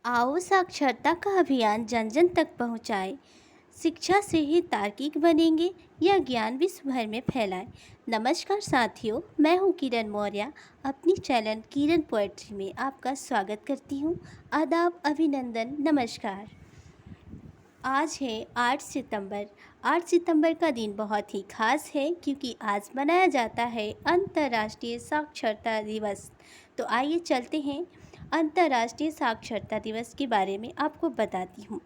आओ साक्षरता का अभियान जन जन तक पहुँचाए। शिक्षा से ही तार्किक बनेंगे या ज्ञान विश्व भर में फैलाएं। नमस्कार साथियों, मैं हूँ किरण मौर्य। अपनी चैनल किरण पोएट्री में आपका स्वागत करती हूँ। आदाब, अभिनंदन, नमस्कार। आज है 8 सितंबर। 8 सितंबर का दिन बहुत ही खास है क्योंकि आज मनाया जाता है अंतर्राष्ट्रीय साक्षरता दिवस। तो आइए चलते हैं अंतर्राष्ट्रीय साक्षरता दिवस के बारे में आपको बताती हूँ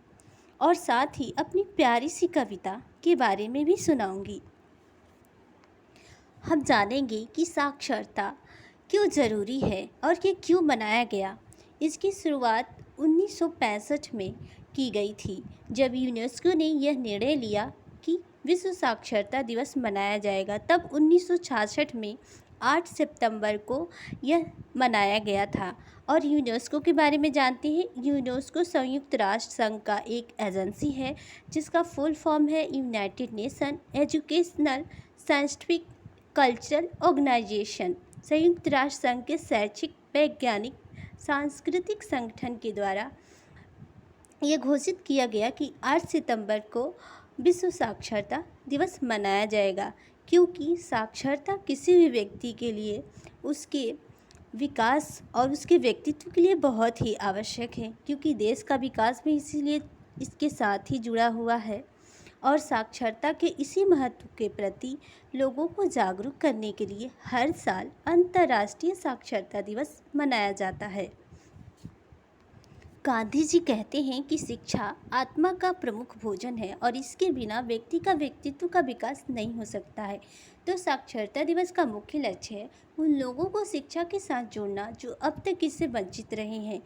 और साथ ही अपनी प्यारी सी कविता के बारे में भी सुनाऊंगी। हम जानेंगे कि साक्षरता क्यों ज़रूरी है और ये क्यों मनाया गया। इसकी शुरुआत 1965 में की गई थी, जब यूनेस्को ने यह निर्णय लिया कि विश्व साक्षरता दिवस मनाया जाएगा। तब 1966 में 8 सितंबर को यह मनाया गया था। और यूनेस्को के बारे में जानते हैं। यूनेस्को संयुक्त राष्ट्र संघ का एक एजेंसी है जिसका फुल फॉर्म है United Nation Educational Scientific Cultural Organization. संयुक्त राष्ट्र संघ के शैक्षिक, वैज्ञानिक, सांस्कृतिक संगठन के द्वारा यह घोषित किया गया कि 8 सितंबर को विश्व साक्षरता दिवस मनाया जाएगा, क्योंकि साक्षरता किसी भी व्यक्ति के लिए उसके विकास और उसके व्यक्तित्व के लिए बहुत ही आवश्यक है, क्योंकि देश का विकास भी इसीलिए इसके साथ ही जुड़ा हुआ है। और साक्षरता के इसी महत्व के प्रति लोगों को जागरूक करने के लिए हर साल अंतर्राष्ट्रीय साक्षरता दिवस मनाया जाता है। गांधी जी कहते हैं कि शिक्षा आत्मा का प्रमुख भोजन है और इसके बिना व्यक्ति का व्यक्तित्व का विकास नहीं हो सकता है। तो साक्षरता दिवस का मुख्य लक्ष्य है उन लोगों को शिक्षा के साथ जोड़ना जो अब तक इससे वंचित रहे हैं।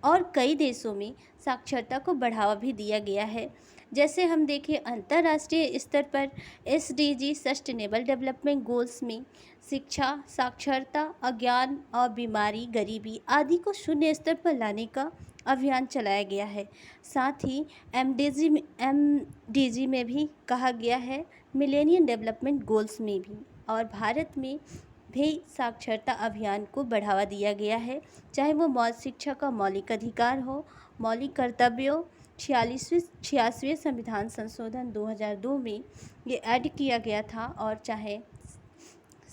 और कई देशों में साक्षरता को बढ़ावा भी दिया गया है। जैसे हम देखें, अंतर्राष्ट्रीय स्तर पर SDG सस्टेनेबल डेवलपमेंट गोल्स में शिक्षा, साक्षरता, अज्ञान और बीमारी, गरीबी आदि को शून्य स्तर पर लाने का अभियान चलाया गया है। साथ ही MDG में भी कहा गया है, मिलेनियम डेवलपमेंट गोल्स में भी। और भारत में भी साक्षरता अभियान को बढ़ावा दिया गया है, चाहे वो शिक्षा का मौलिक अधिकार हो, मौलिक कर्तव्यों, 86वें संविधान संशोधन 2002 में ये ऐड किया गया था, और चाहे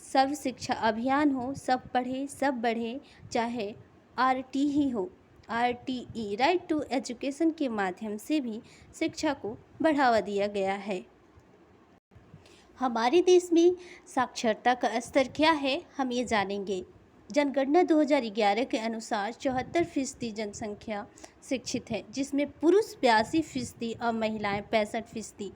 सर्व शिक्षा अभियान हो, सब पढ़े सब बढ़े, चाहे RT ही हो, RTE राइट टू एजुकेशन के माध्यम से भी शिक्षा को बढ़ावा दिया गया है। हमारे देश में साक्षरता का स्तर क्या है, हम ये जानेंगे। जनगणना 2011 के अनुसार 74% जनसंख्या शिक्षित है, जिसमें पुरुष 82% और महिलाएं 65%।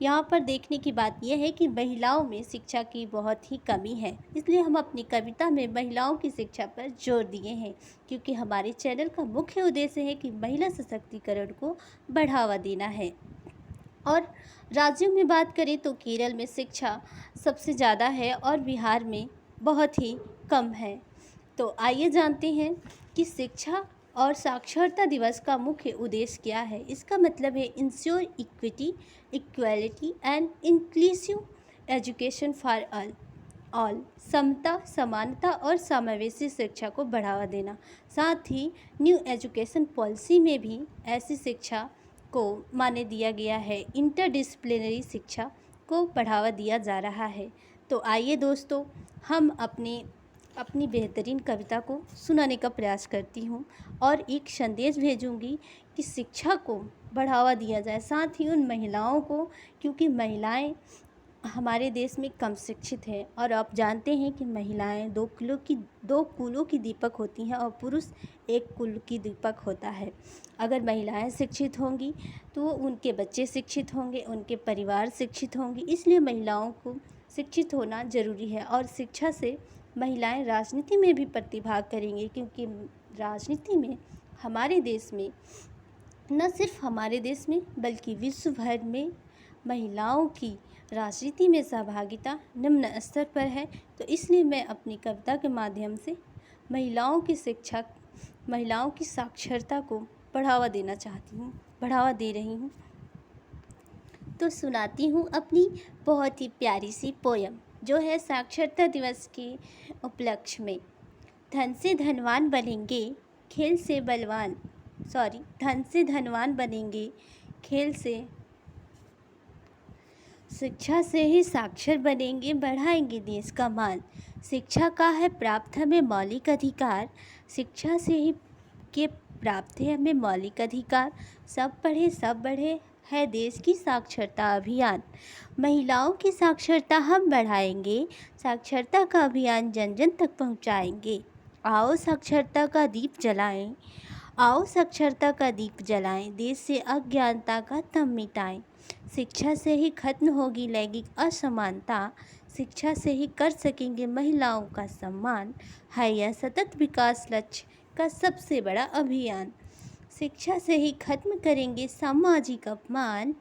यहाँ पर देखने की बात यह है कि महिलाओं में शिक्षा की बहुत ही कमी है, इसलिए हम अपनी कविता में महिलाओं की शिक्षा पर जोर दिए हैं, क्योंकि हमारे चैनल का मुख्य उद्देश्य है कि महिला सशक्तिकरण को बढ़ावा देना है। और राज्यों में बात करें तो केरल में शिक्षा सबसे ज़्यादा है और बिहार में बहुत ही कम है। तो आइए जानते हैं कि शिक्षा और साक्षरता दिवस का मुख्य उद्देश्य क्या है। इसका मतलब है ensure equity, equality and inclusive education for all, समता, समानता और समावेशी शिक्षा को बढ़ावा देना। साथ ही न्यू एजुकेशन पॉलिसी में भी ऐसी शिक्षा को मान्य दिया गया है। इंटरडिसिप्लिनरी शिक्षा को बढ़ावा दिया जा रहा है। तो आइए दोस्तों, हम अपनी बेहतरीन कविता को सुनाने का प्रयास करती हूँ और एक संदेश भेजूँगी कि शिक्षा को बढ़ावा दिया जाए, साथ ही उन महिलाओं को, क्योंकि महिलाएं हमारे देश में कम शिक्षित हैं। और आप जानते हैं कि महिलाएं दो कुलों की दीपक होती हैं और पुरुष एक कुल की दीपक होता है। अगर महिलाएं शिक्षित होंगी तो उनके बच्चे शिक्षित होंगे, उनके परिवार शिक्षित होंगे। इसलिए महिलाओं को शिक्षित होना ज़रूरी है और शिक्षा से महिलाएं राजनीति में भी प्रतिभाग करेंगी, क्योंकि राजनीति में हमारे देश में, न सिर्फ हमारे देश में बल्कि विश्व भर में महिलाओं की राजनीति में सहभागिता निम्न स्तर पर है। तो इसलिए मैं अपनी कविता के माध्यम से महिलाओं की साक्षरता को बढ़ावा देना चाहती हूँ, बढ़ावा दे रही हूँ। तो सुनाती हूँ अपनी बहुत ही प्यारी सी पोयम, जो है साक्षरता दिवस के उपलक्ष्य में। धन से धनवान बनेंगे, खेल से बलवान, धन से धनवान बनेंगे, खेल से शिक्षा से ही साक्षर बनेंगे, बढ़ाएंगे देश का मान। शिक्षा का है प्राप्त हमें मौलिक अधिकार, शिक्षा से ही के प्राप्त है हमें मौलिक अधिकार। सब पढ़े सब बढ़े है देश की साक्षरता अभियान। महिलाओं की साक्षरता हम बढ़ाएंगे, साक्षरता का अभियान जन जन तक पहुंचाएंगे। आओ साक्षरता का दीप जलाएं, आओ साक्षरता का दीप जलाएं, देश से अज्ञानता का तम मिटाएं। शिक्षा से ही खत्म होगी लैंगिक असमानता, शिक्षा से ही कर सकेंगे महिलाओं का सम्मान। है यह सतत विकास लक्ष्य का सबसे बड़ा अभियान। शिक्षा से ही खत्म करेंगे सामाजिक अपमान,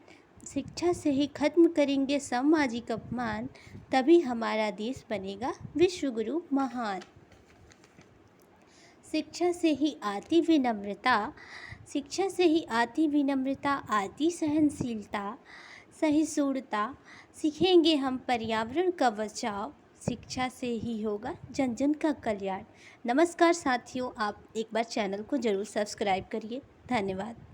शिक्षा से ही खत्म करेंगे सामाजिक अपमान, तभी हमारा देश बनेगा विश्वगुरु महान। शिक्षा से ही आती विनम्रता, शिक्षा से ही आती विनम्रता, आती सहनशीलता, सहिष्णुता, सीखेंगे हम पर्यावरण का बचाव। शिक्षा से ही होगा जन जन का कल्याण। नमस्कार साथियों, आप एक बार चैनल को ज़रूर सब्सक्राइब करिए। धन्यवाद।